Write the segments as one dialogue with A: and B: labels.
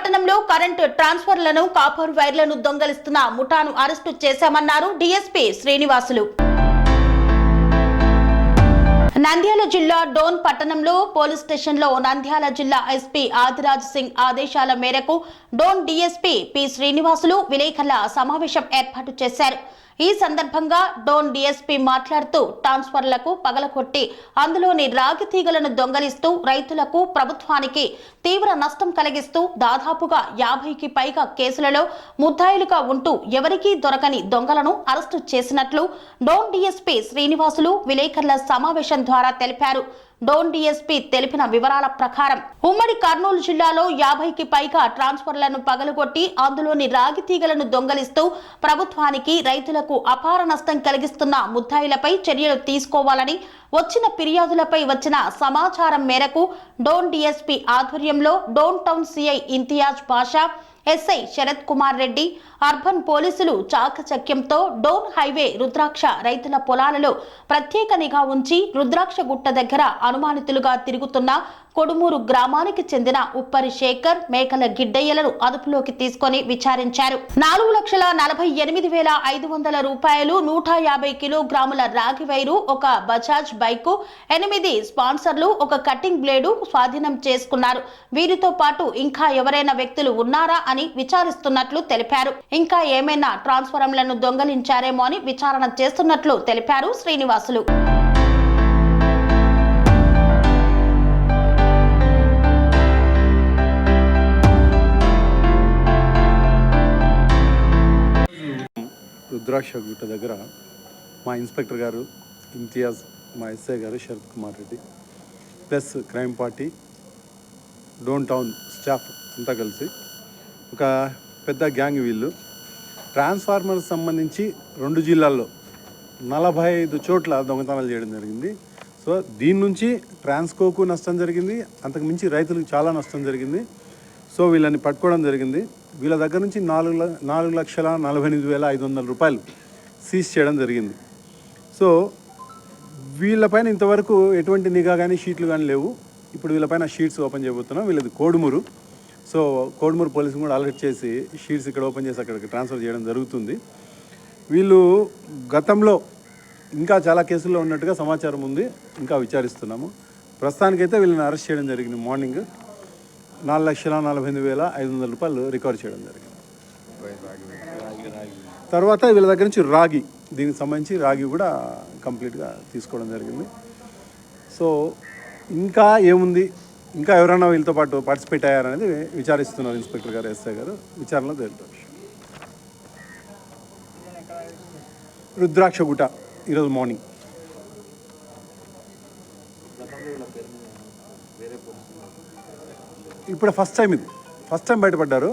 A: పట్టణంలో current ట్రాన్స్ఫర్లను copper వైర్లను దొంగలిస్తున్న ముఠాను arrest చేశామన్నారు డీఎస్పీ శ్రీనివాసులు. నంద్యాల జిల్లా డోన్ పట్టణంలో పోలీస్ స్టేషన్లో నంద్యాల జిల్లా ఎస్పీ ఆదిరాజ్ సింగ్ ఆదేశాల మేరకు డోన్ డీఎస్పీ పి శ్రీనివాసులు విలేకరుల సమావేశం ఏర్పాటు చేశారు. ఈ సందర్భంగా డోన్ డీఎస్పీ మాట్లాడుతూ ట్రాన్స్ఫర్లకు పగలకొట్టి అందులోని రాగి తీగలను దొంగలిస్తూ రైతులకు ప్రభుత్వానికి తీవ్ర నష్టం కలిగిస్తూ దాదాపుగా 50కి పైగా కేసులలో ముద్దాయిలుగా ఉంటూ ఎవరికీ దొరకని దొంగలను అరెస్టు చేసినట్లు డోన్ డీఎస్పీ శ్రీనివాసులు విలేకరుల సమావేశం ద్వారా తెలిపారు. డోన్ డీఎస్పీ తెలిపిన వివరాల ప్రకారం ఉమ్మడి కర్నూలు జిల్లాలో 50కి పైగా ట్రాన్స్ఫర్లను పగలగొట్టి అందులోని రాగి తీగలను దొంగలిస్తూ ప్రభుత్వానికి రైతులకు అపార నష్టం కలిగిస్తున్న ముద్దాయిలపై చర్యలు తీసుకోవాలని వచ్చిన ఫిర్యాదులపై వచ్చిన సమాచారం మేరకు డోన్ డీఎస్పీ ఆధ్వర్యంలో డోన్ టౌన్ సిఐ ఇంతియాజ్ బాషా, ఎస్ఐ శరత్ కుమార్ రెడ్డి, అర్బన్ పోలీసులు చాకచక్యంతో డోన్ హైవే రుద్రాక్ష రైతుల పొలాలలో ప్రత్యేక నిఘా ఉంచి రుద్రాక్ష గుట్ట దగ్గర అనుమానితులుగా తిరుగుతున్న కొడుమూరు గ్రామానికి చెందిన ఉప్పరి శేఖర్, మేకల గిడ్డయ్యలను అదుపులోకి తీసుకొని విచారించారు. 4,48,500 రూపాయలు, 150 కిలోగ్రాముల రాగి వైరు, ఒక బజాజ్ బైకు, 8 స్పాన్సర్లు, ఒక కటింగ్ బ్లేడు స్వాధీనం చేసుకున్నారు. వీరితో పాటు ఇంకా ఎవరైనా వ్యక్తులు ఉన్నారా అని విచారిస్తున్నట్లు తెలిపారు. ఇంకా ఏమైనా ట్రాన్స్ఫార్మర్లను దొంగలించారేమో అని విచారణ చేస్తున్నట్లు తెలిపారు శ్రీనివాసులు.
B: రుద్రాక్ష గుట్ట దగ్గర మా ఇన్స్పెక్టర్ గారు ఇంతియాజ్, మా ఎస్ఐ గారు Sarath Kumar Reddy plus crime party Dhone town staff అంతా కలిసి ఒక పెద్ద గ్యాంగ్ వీళ్ళు ట్రాన్స్ఫార్మర్కి సంబంధించి 2 జిల్లాల్లో 45 చోట్ల దొంగతనాలు చేయడం జరిగింది. సో దీని నుంచి ట్రాన్స్కోకు నష్టం జరిగింది, అంతకుమించి రైతులకు చాలా నష్టం జరిగింది. సో వీళ్ళని పట్టుకోవడం జరిగింది. వీళ్ళ దగ్గర నుంచి 4,48,500 రూపాయలు సీజ్ చేయడం జరిగింది. సో వీళ్ళపైన ఇంతవరకు ఎటువంటి నిఘా కానీ షీట్లు కానీ లేవు. ఇప్పుడు వీళ్ళపైన షీట్స్ ఓపెన్ చేయబోతున్నాం. వీళ్ళది కోడుమూరు. సో కోడుమూరు పోలీసులు కూడా అలర్ట్ చేసి షీట్స్ ఇక్కడ ఓపెన్ చేసి అక్కడికి ట్రాన్స్ఫర్ చేయడం జరుగుతుంది. వీళ్ళు గతంలో ఇంకా చాలా కేసుల్లో ఉన్నట్టుగా సమాచారం ఉంది, ఇంకా విచారిస్తున్నాము. ప్రస్తుతానికైతే వీళ్ళని అరెస్ట్ చేయడం జరిగింది. మార్నింగ్ 4,48,500 రూపాయలు రికవర్ చేయడం జరిగింది. తర్వాత వీళ్ళ దగ్గర నుంచి రాగి, దీనికి సంబంధించి రాగి కూడా కంప్లీట్గా తీసుకోవడం జరిగింది. సో ఇంకా ఏముంది, ఇంకా ఎవరైనా వీళ్ళతో పాటు పార్టిసిపేట్ అయ్యారనేది విచారిస్తున్నారు ఇన్స్పెక్టర్ గారు, ఎస్ఐ గారు. విచారణలో తేలుతారు. రుద్రాక్ష గుట్ట ఈరోజు మార్నింగ్. ఇప్పుడు ఫస్ట్ టైం బయటపడ్డారు.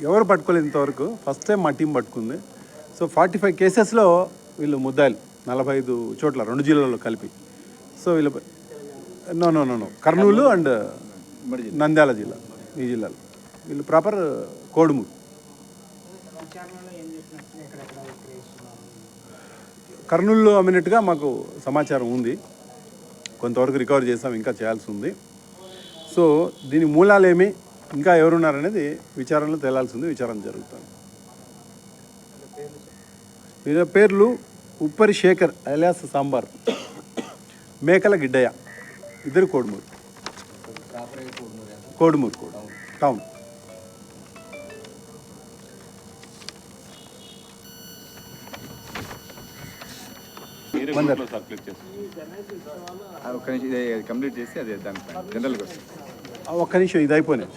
B: ఎవరు పట్టుకోలేదు ఇంతవరకు. ఫస్ట్ టైం మా టీం పట్టుకుంది. సో 45 కేసెస్లో వీళ్ళు ముద్దాయిలు 45 చోట్ల 2 జిల్లాల్లో కలిపి. సో వీళ్ళు నో కర్నూలు అండ్ నంద్యాల జిల్లా, ఈ జిల్లాలో. వీళ్ళు ప్రాపర్ కోడుమూరు. కర్నూలులో అమ్మినట్టుగా మాకు సమాచారం ఉంది. కొంతవరకు రికవర్ చేసాం, ఇంకా చేయాల్సి ఉంది. సో దీని మూలాలేమి, ఇంకా ఎవరున్నారనేది విచారణలో తేలాల్సి ఉంది. విచారణ జరుగుతుంది. వీళ్ళ పేర్లు ఉప్పరి శేఖర్ అలియాస్ సాంబార్, మేకల గిడ్డయ్య, ఇద్దరు కోడుమూరు టౌన్. ఒక్క నిమిషం ఇది అయిపోయినాయి.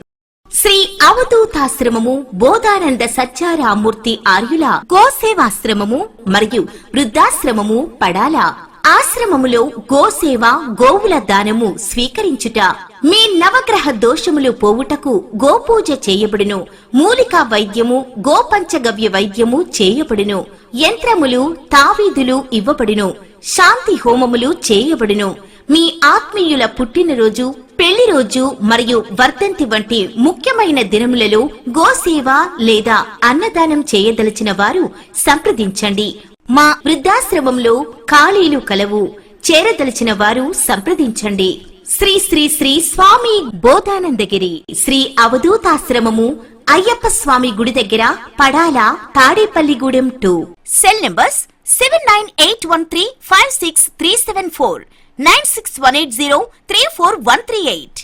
C: శ్రీ అవధూతాశ్రమము, బోధానంద సత్యారామూర్తి ఆర్యుల గోసేవాశ్రమము మరియు వృద్ధాశ్రమము పడాల. ఆశ్రమములో గోసేవ, గోవుల దానము స్వీకరించుట, మీ నవగ్రహ దోషములు పోవుటకు గోపూజ చేయబడును. మూలికా వైద్యము, గోపంచగవ్య వైద్యము చేయబడును. యంత్రములు, తావీదులు ఇవ్వబడును. శాంతి హోమములు చేయబడును. మీ ఆత్మీయుల పుట్టినరోజు, పెళ్లి రోజు మరియు వర్ధంతి వంటి ముఖ్యమైన దినములలో గోసేవ లేదా అన్నదానం చేయదలిచిన వారు సంప్రదించండి. మా వృద్ధాశ్రమంలో ఖాళీలు కలవు. చేరదలిచిన వారు సంప్రదించండి. శ్రీ శ్రీ శ్రీ స్వామి బోధానందగిరి శ్రీ అవధూతాశ్రమము అయ్యప్ప స్వామి గుడి దగ్గర పడాల తాడేపల్లిగూడెం 2. Cell numbers 7981356374 96180 34138.